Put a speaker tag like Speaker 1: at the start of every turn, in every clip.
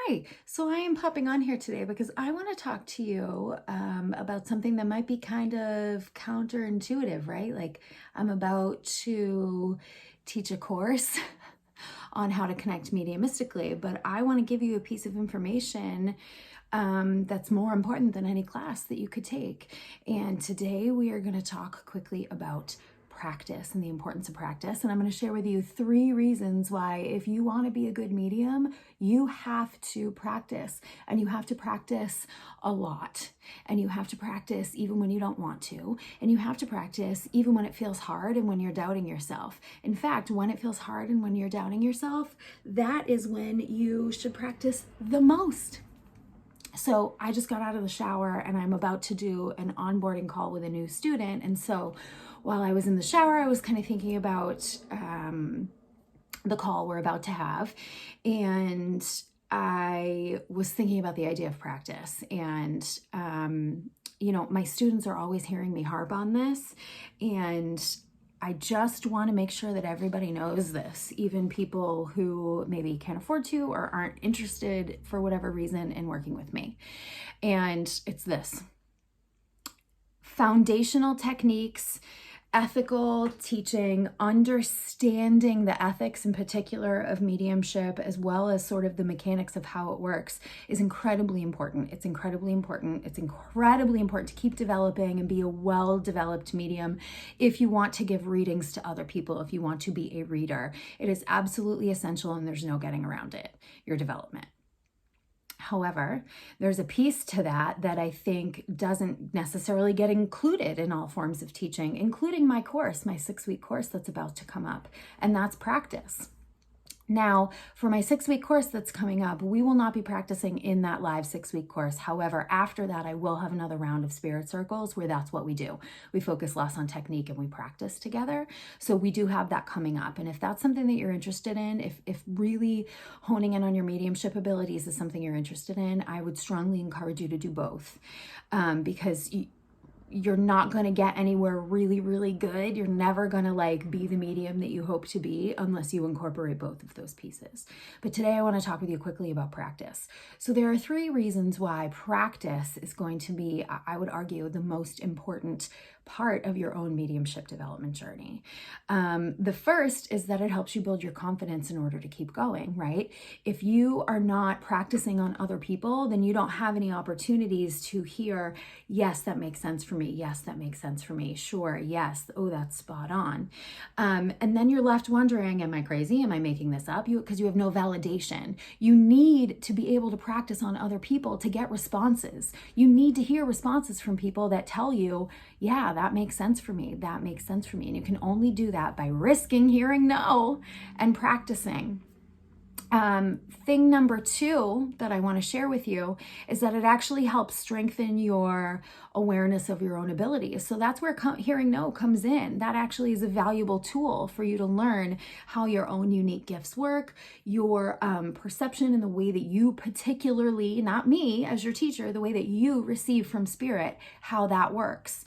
Speaker 1: Hi, so I am popping on here today because I want to talk to you about something that might be kind of counterintuitive, right? Like I'm about to teach a course on how to connect mediumistically, but I want to give you a piece of information that's more important than any class that you could take. And today we are going to talk quickly about practice and the importance of practice. And I'm going to share with you 3 reasons why, if you want to be a good medium, you have to practice, and you have to practice a lot, and you have to practice even when you don't want to, and you have to practice even when it feels hard and when you're doubting yourself. In fact, when it feels hard and when you're doubting yourself, that is when you should practice the most. So I just got out of the shower and I'm about to do an onboarding call with a new student. And so while I was in the shower, I was kind of thinking about the call we're about to have. And I was thinking about the idea of practice. And, my students are always hearing me harp on this. And I just want to make sure that everybody knows this, even people who maybe can't afford to or aren't interested for whatever reason in working with me. And it's this: foundational techniques, ethical teaching, understanding the ethics in particular of mediumship, as well as sort of the mechanics of how it works, is incredibly important. It's incredibly important. It's incredibly important to keep developing and be a well-developed medium if you want to give readings to other people, if you want to be a reader. It is absolutely essential, and there's no getting around it, your development. However, there's a piece to that I think doesn't necessarily get included in all forms of teaching, including my course, my 6-week course that's about to come up, and that's practice. Now, for my 6-week course that's coming up, we will not be practicing in that live 6-week course. However, after that, I will have another round of spirit circles where that's what we do. We focus less on technique and we practice together. So we do have that coming up. And if that's something that you're interested in, if really honing in on your mediumship abilities is something you're interested in, I would strongly encourage you to do both, because you're not going to get anywhere really, really good. You're never going to be the medium that you hope to be unless you incorporate both of those pieces. But today I want to talk with you quickly about practice. So there are 3 reasons why practice is going to be, I would argue, the most important part of your own mediumship development journey. The first is that it helps you build your confidence in order to keep going, right? If you are not practicing on other people, then you don't have any opportunities to hear, yes, that makes sense for me. Yes, that makes sense for me. Sure. Yes. Oh, that's spot on. And then you're left wondering, am I crazy? Am I making this up? Because you have no validation. You need to be able to practice on other people to get responses. You need to hear responses from people that tell you, yeah, that makes sense for me. That makes sense for me. And you can only do that by risking hearing no and practicing. Thing number 2 that I want to share with you is that it actually helps strengthen your awareness of your own abilities. So that's where hearing no comes in. That actually is a valuable tool for you to learn how your own unique gifts work, your perception and the way that you particularly, not me as your teacher, the way that you receive from spirit, how that works.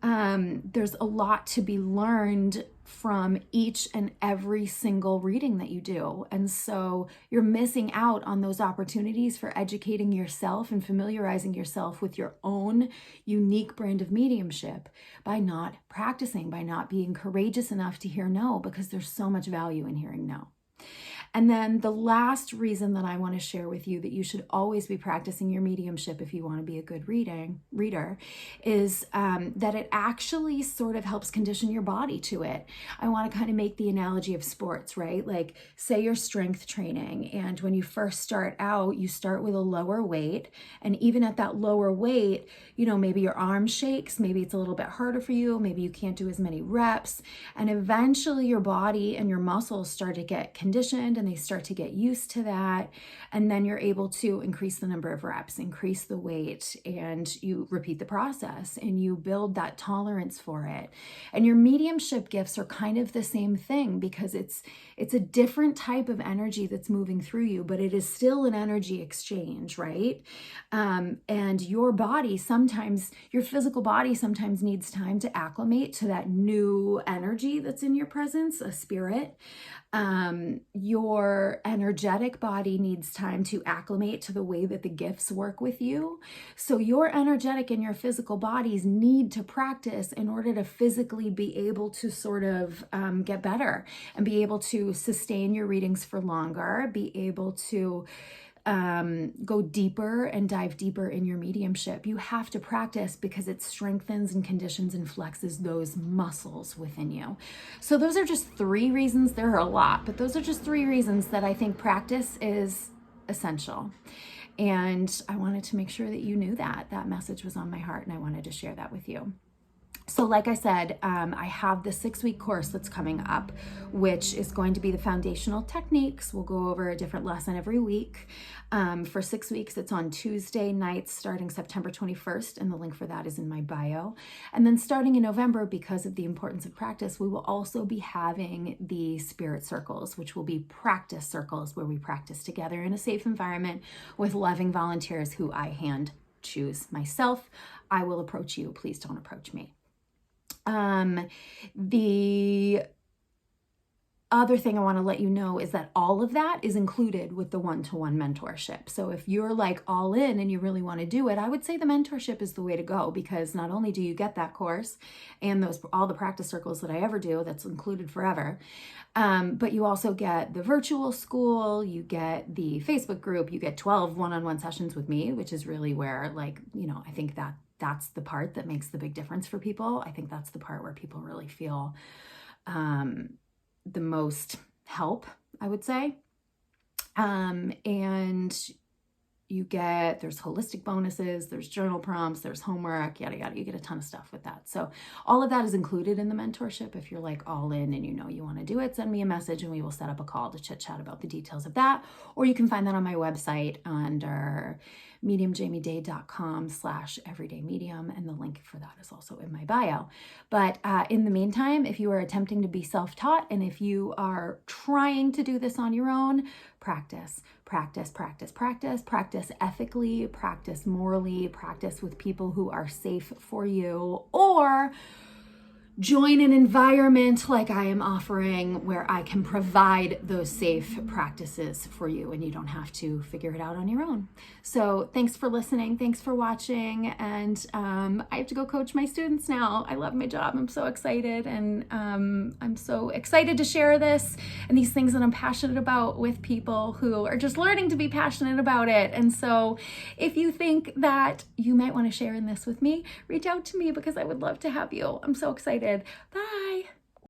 Speaker 1: There's a lot to be learned from each and every single reading that you do. And so you're missing out on those opportunities for educating yourself and familiarizing yourself with your own unique brand of mediumship by not practicing, by not being courageous enough to hear no, because there's so much value in hearing no. And then the last reason that I want to share with you that you should always be practicing your mediumship if you want to be a good reader is that it actually sort of helps condition your body to it. I want to kind of make the analogy of sports, right? Like, say you're strength training, and when you first start out, you start with a lower weight. And even at that lower weight, maybe your arm shakes, maybe it's a little bit harder for you, maybe you can't do as many reps. And eventually your body and your muscles start to get conditioned and they start to get used to that. And then you're able to increase the number of reps, increase the weight, and you repeat the process and you build that tolerance for it. And your mediumship gifts are kind of the same thing, because it's a different type of energy that's moving through you, but it is still an energy exchange, right? And your physical body sometimes needs time to acclimate to that new energy that's in your presence, a spirit. Your energetic body needs time to acclimate to the way that the gifts work with you. So your energetic and your physical bodies need to practice in order to physically be able to sort of get better and be able to sustain your readings for longer, be able to go deeper and dive deeper in your mediumship. You have to practice because it strengthens and conditions and flexes those muscles within you. So those are just 3 reasons. There are a lot, but those are just 3 reasons that I think practice is essential. And I wanted to make sure that you knew that message was on my heart, and I wanted to share that with you. So like I said, I have the 6-week course that's coming up, which is going to be the foundational techniques. We'll go over a different lesson every week. For 6 weeks, it's on Tuesday nights starting September 21st, and the link for that is in my bio. And then starting in November, because of the importance of practice, we will also be having the spirit circles, which will be practice circles where we practice together in a safe environment with loving volunteers who I hand choose myself. I will approach you. Please don't approach me. The other thing I want to let you know is that all of that is included with the one-to-one mentorship. So if you're like all in and you really want to do it, I would say the mentorship is the way to go, because not only do you get that course and all the practice circles that I ever do, that's included forever, but you also get the virtual school, you get the Facebook group, you get 12 one-on-one sessions with me, which is really where, like, I think that's the part that makes the big difference for people. I think that's the part where people really feel the most help, I would say. And there's holistic bonuses, there's journal prompts, there's homework, yada, yada. You get a ton of stuff with that. So all of that is included in the mentorship. If you're like all in and you want to do it, send me a message and we will set up a call to chit chat about the details of that. Or you can find that on my website under mediumjamiedade.com/everydaymedium, and the link for that is also in my bio. But in the meantime, if you are attempting to be self-taught and if you are trying to do this on your own, practice ethically, practice morally, practice with people who are safe for you, or join an environment like I am offering where I can provide those safe practices for you and you don't have to figure it out on your own. So thanks for listening. Thanks for watching. And I have to go coach my students now. I love my job. I'm so excited. And I'm so excited to share this and these things that I'm passionate about with people who are just learning to be passionate about it. And so if you think that you might want to share in this with me, reach out to me because I would love to have you. I'm so excited. Bye.